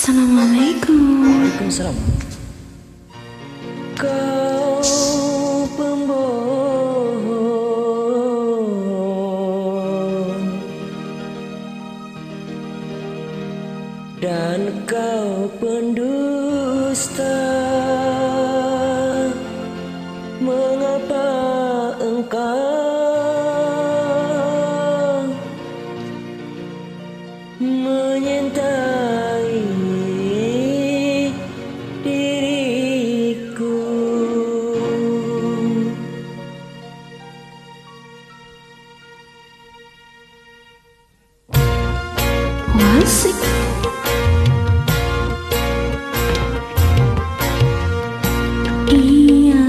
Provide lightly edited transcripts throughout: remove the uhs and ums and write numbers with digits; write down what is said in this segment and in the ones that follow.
Assalamualaikum. Waalaikumsalam. Kau pembohong dan kau pendusta. Mengapa engkau menyintai diriku? Wasik. Dia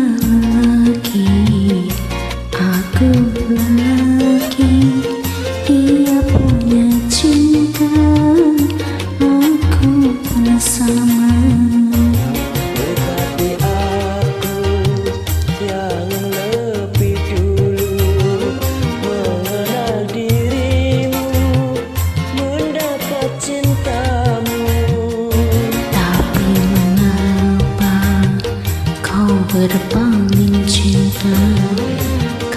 lagi, aku lagi. Dia punya cinta, aku pun sama. Berkati aku yang lebih dulu mengenal dirimu, mendapat cintamu. Tapi mengapa kau berpaling cinta?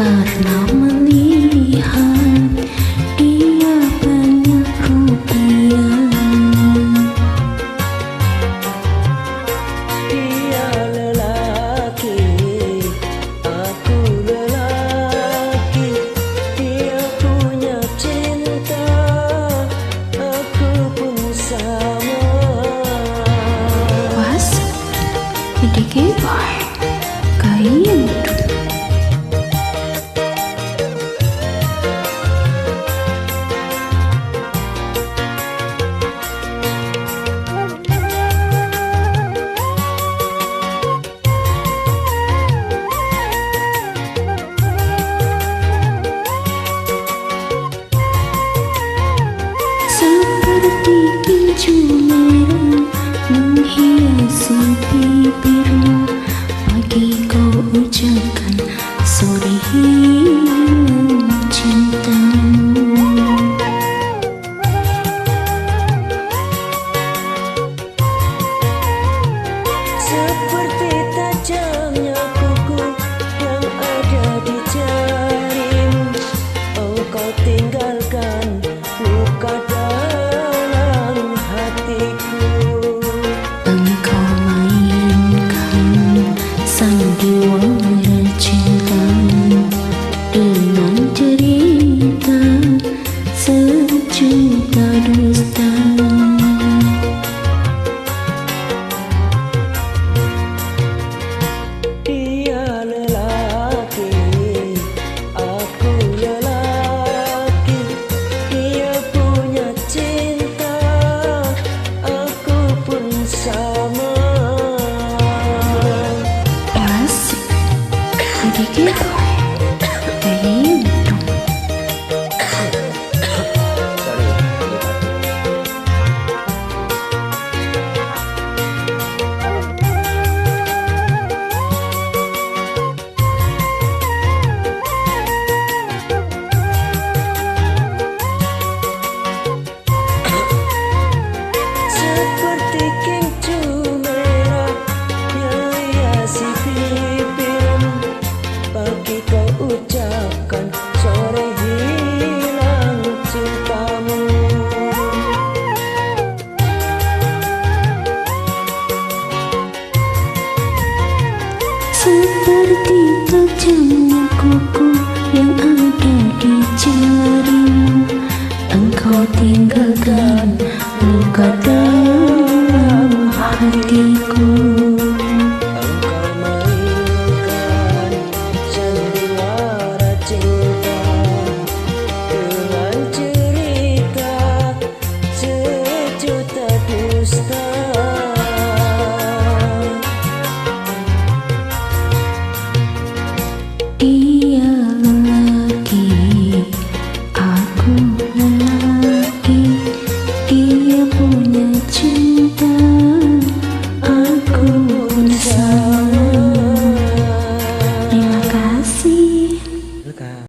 Karena melihat dia banyak rupiah. Dia lelaki, aku lelaki. Dia punya cinta, aku pun sama. Was, ini keyboard kain. Seperti kincu merah menghiasi bibirmu. Pagi kau ucapkan, sore hilang cintamu. Seperti tajamnya kuku yang ada di jarimu, engkau tinggalkan luka dalam hatiku. Engkau mainkan sandiwara cinta dengan cerita sejuta dusta. Dia lelaki, aku lelaki. Dia punya cinta, aku pun sama. Asik, ini keyboard kain. Seperti kincu merah yang hiasi bibirmu, pagi kau ucapkan, sore hilang cintamu. Seperti tajamnya kuku yang ada di jarimu, engkau tinggalkan luka